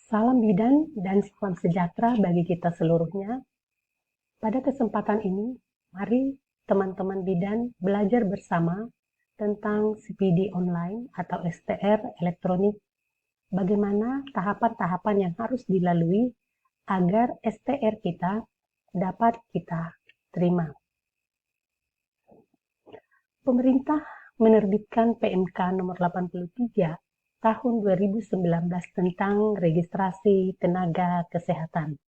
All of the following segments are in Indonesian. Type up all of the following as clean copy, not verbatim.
Salam bidan dan salam sejahtera bagi kita seluruhnya. Pada kesempatan ini, mari teman-teman bidan belajar bersama tentang CPD online atau STR elektronik. Bagaimana tahapan-tahapan yang harus dilalui agar STR kita dapat kita terima. Pemerintah menerbitkan PMK nomor 83 tahun 2019 tentang registrasi tenaga kesehatan.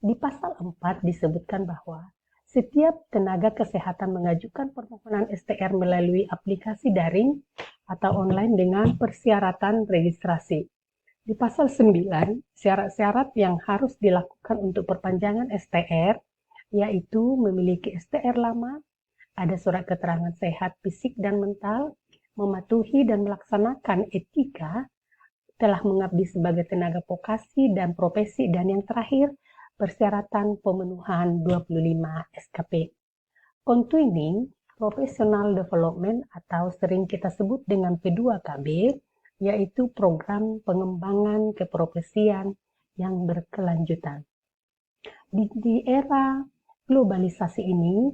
Di pasal 4 disebutkan bahwa setiap tenaga kesehatan mengajukan permohonan STR melalui aplikasi daring atau online dengan persyaratan registrasi. Di pasal 9, syarat-syarat yang harus dilakukan untuk perpanjangan STR, yaitu memiliki STR lama, ada surat keterangan sehat fisik dan mental, mematuhi dan melaksanakan etika, telah mengabdi sebagai tenaga vokasi dan profesi, dan yang terakhir, persyaratan pemenuhan 25 SKP. Continuing Professional Development atau sering kita sebut dengan P2KB, yaitu program pengembangan keprofesian yang berkelanjutan. Di era globalisasi ini,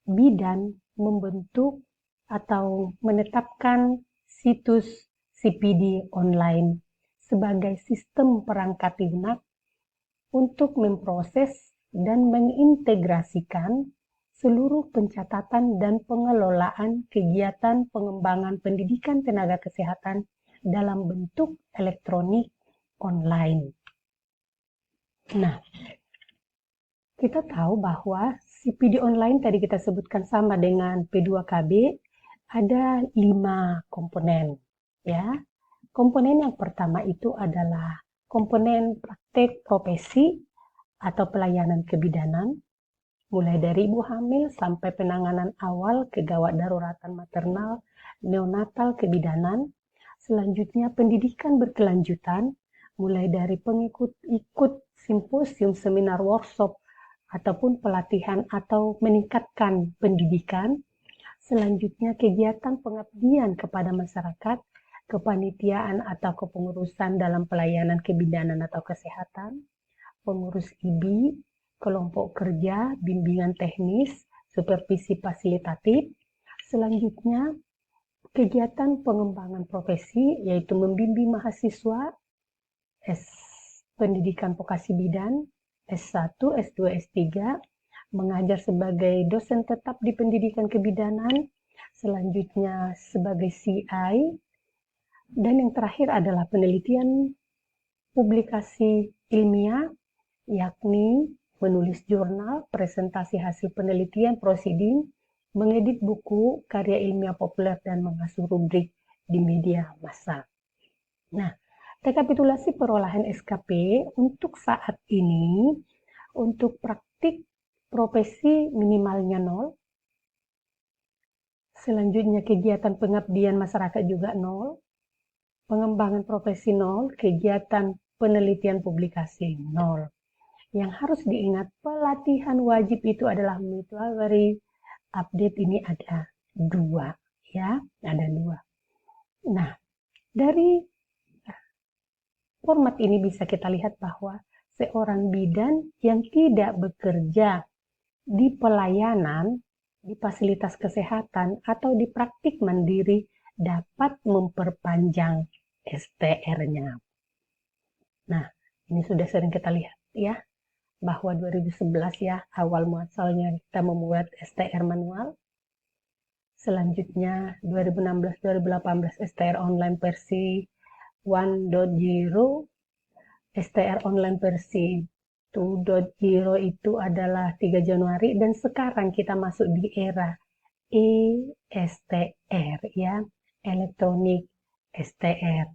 bidan membentuk atau menetapkan situs CPD online sebagai sistem perangkat lunak untuk memproses dan mengintegrasikan seluruh pencatatan dan pengelolaan kegiatan pengembangan pendidikan tenaga kesehatan dalam bentuk elektronik online. Nah, kita tahu bahwa CPD online tadi kita sebutkan sama dengan P2KB, ada 5 komponen. Ya, komponen yang pertama itu adalah komponen praktek profesi atau pelayanan kebidanan, mulai dari ibu hamil sampai penanganan awal kegawat daruratan maternal, neonatal kebidanan. Selanjutnya pendidikan berkelanjutan, mulai dari ikut simposium, seminar, workshop, ataupun pelatihan atau meningkatkan pendidikan. Selanjutnya kegiatan pengabdian kepada masyarakat, kepanitiaan atau kepengurusan dalam pelayanan kebidanan atau kesehatan, pengurus IBI, kelompok kerja, bimbingan teknis, supervisi fasilitatif. Selanjutnya kegiatan pengembangan profesi, yaitu membimbing mahasiswa pendidikan vokasi bidan, S1, S2, S3, mengajar sebagai dosen tetap di pendidikan kebidanan, selanjutnya sebagai CI, dan yang terakhir adalah penelitian publikasi ilmiah, yakni menulis jurnal, presentasi hasil penelitian, proceeding, mengedit buku, karya ilmiah populer, dan mengasuh rubrik di media massa. Nah, rekapitulasi perolehan SKP untuk saat ini, untuk praktik profesi minimalnya 0, selanjutnya kegiatan pengabdian masyarakat juga 0, pengembangan profesi 0, kegiatan penelitian publikasi 0. Yang harus diingat, pelatihan wajib itu adalah mutual update ini ada 2, ya, ada 2. Nah, dari format ini bisa kita lihat bahwa seorang bidan yang tidak bekerja di pelayanan, di fasilitas kesehatan, atau di praktik mandiri dapat memperpanjang STR-nya. Nah, ini sudah sering kita lihat ya, bahwa 2011 ya, awal muasalnya kita membuat STR manual. Selanjutnya 2016-2018 STR online versi 1.0, STR online versi 2.0 itu adalah 3 Januari, dan sekarang kita masuk di era STR ya, elektronik STR.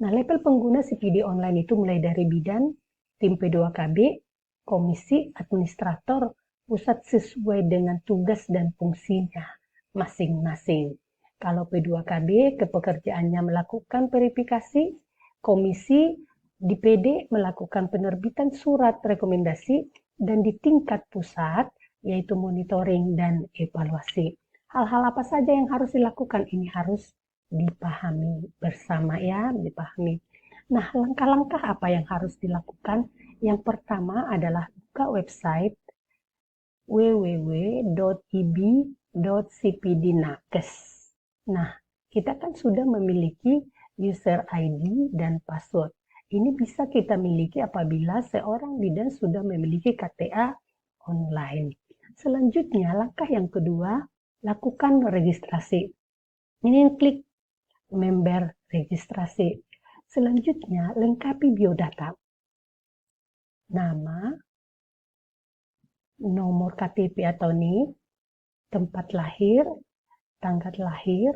Nah, level pengguna CPD online itu mulai dari bidan, tim P2KB, komisi, administrator, pusat sesuai dengan tugas dan fungsinya masing-masing. Kalau P2KB kepekerjaannya melakukan verifikasi, komisi di PD melakukan penerbitan surat rekomendasi, dan di tingkat pusat yaitu monitoring dan evaluasi. Hal-hal apa saja yang harus dilakukan ini harus dipahami bersama ya, dipahami. Nah, langkah-langkah apa yang harus dilakukan? Yang pertama adalah buka website www.ib.cpdnakes. Nah, kita kan sudah memiliki user ID dan password. Ini bisa kita miliki apabila seorang bidan sudah memiliki KTA online. Selanjutnya, langkah yang kedua, lakukan registrasi. Ini klik member registrasi. Selanjutnya, lengkapi biodata. Nama, nomor KTP atau NIK, tempat lahir, tanggal lahir,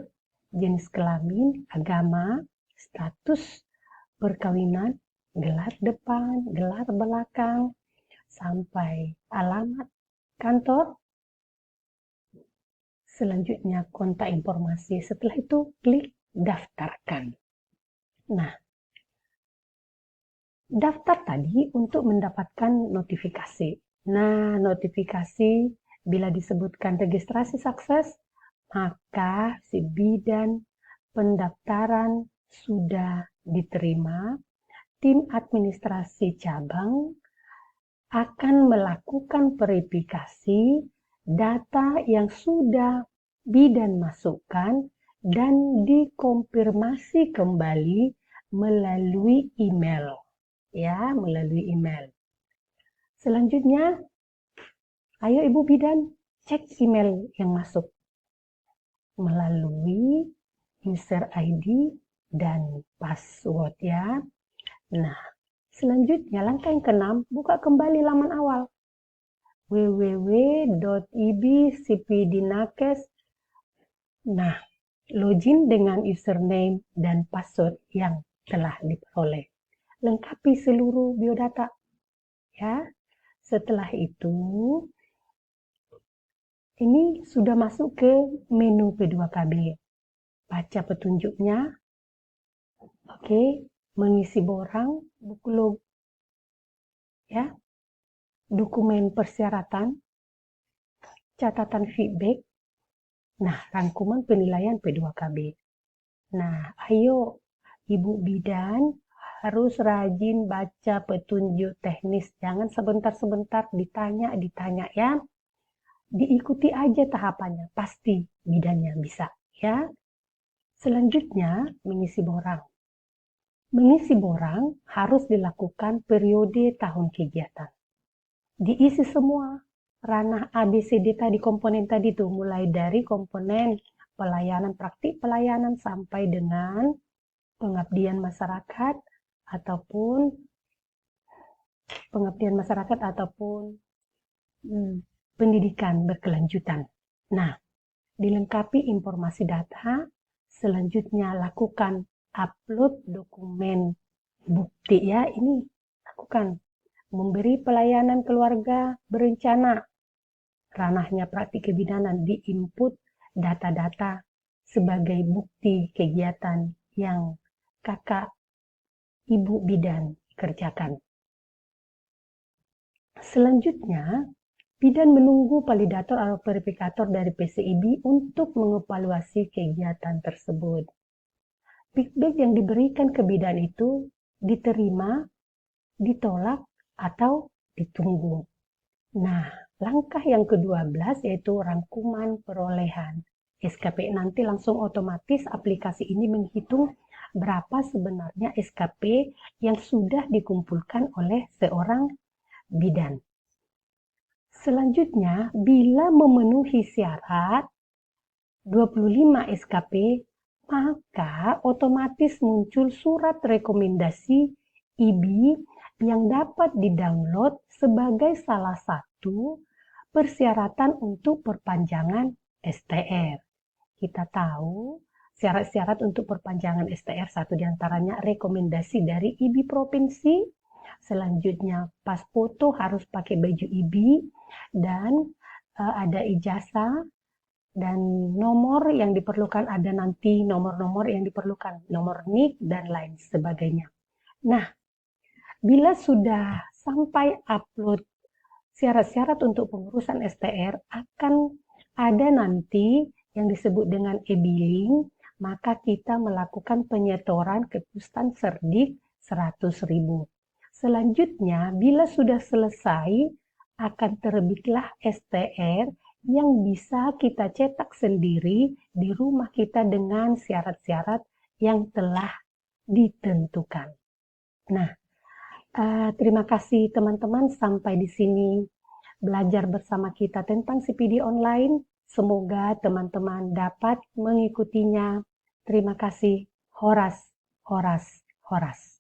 jenis kelamin, agama, status perkawinan, gelar depan, gelar belakang, sampai alamat kantor. Selanjutnya kontak informasi. Setelah itu klik daftarkan. Nah, daftar tadi untuk mendapatkan notifikasi. Nah, notifikasi bila disebutkan registrasi sukses, maka si bidan pendaftaran sudah diterima. Tim administrasi cabang akan melakukan verifikasi data yang sudah bidan masukkan dan dikonfirmasi kembali melalui email. Ya, melalui email. Selanjutnya, ayo Ibu Bidan cek email yang masuk melalui user ID dan password ya. Nah, selanjutnya langkah yang keenam, buka kembali laman awal www.ib.cpdnakes. Nah, login dengan username dan password yang telah diperoleh. Lengkapi seluruh biodata ya. Setelah itu ini sudah masuk ke menu P2KB. Baca petunjuknya. Oke, mengisi borang, buku log ya. Dokumen persyaratan, catatan feedback. Nah, rangkuman penilaian P2KB. Nah, ayo Ibu Bidan harus rajin baca petunjuk teknis. Jangan sebentar-sebentar ditanya ya. Diikuti aja tahapannya, pasti bidannya bisa ya. Selanjutnya, mengisi borang. Mengisi borang harus dilakukan periode tahun kegiatan. Diisi semua ranah ABCD tadi, komponen tadi tuh, mulai dari komponen pelayanan, praktik pelayanan sampai dengan pengabdian masyarakat ataupun pendidikan berkelanjutan. Nah, dilengkapi informasi data, selanjutnya lakukan upload dokumen bukti ya. Ini lakukan memberi pelayanan keluarga berencana, ranahnya praktik kebidanan, diinput data-data sebagai bukti kegiatan yang kakak ibu bidan kerjakan. Selanjutnya, bidan menunggu validator atau verifikator dari PCIB untuk mengevaluasi kegiatan tersebut. Feedback yang diberikan ke bidan itu diterima, ditolak, atau ditunggu. Nah, langkah yang ke-12 yaitu rangkuman perolehan SKP. Nanti langsung otomatis aplikasi ini menghitung berapa sebenarnya SKP yang sudah dikumpulkan oleh seorang bidan. Selanjutnya, bila memenuhi syarat 25 SKP, maka otomatis muncul surat rekomendasi IBI yang dapat didownload sebagai salah satu persyaratan untuk perpanjangan STR. Kita tahu syarat-syarat untuk perpanjangan STR, satu diantaranya rekomendasi dari IBI provinsi. Selanjutnya pas foto harus pakai baju IBI dan ada ijazah dan nomor yang diperlukan, ada nanti nomor-nomor yang diperlukan, nomor NIK dan lain sebagainya. Nah, bila sudah sampai upload syarat-syarat untuk pengurusan STR, akan ada nanti yang disebut dengan e-billing, maka kita melakukan penyetoran ke Pustan Serdik 100.000. Selanjutnya, bila sudah selesai, akan terbitlah STR yang bisa kita cetak sendiri di rumah kita dengan syarat-syarat yang telah ditentukan. Nah, terima kasih teman-teman, sampai di sini belajar bersama kita tentang CPD online. Semoga teman-teman dapat mengikutinya. Terima kasih. Horas, horas, horas.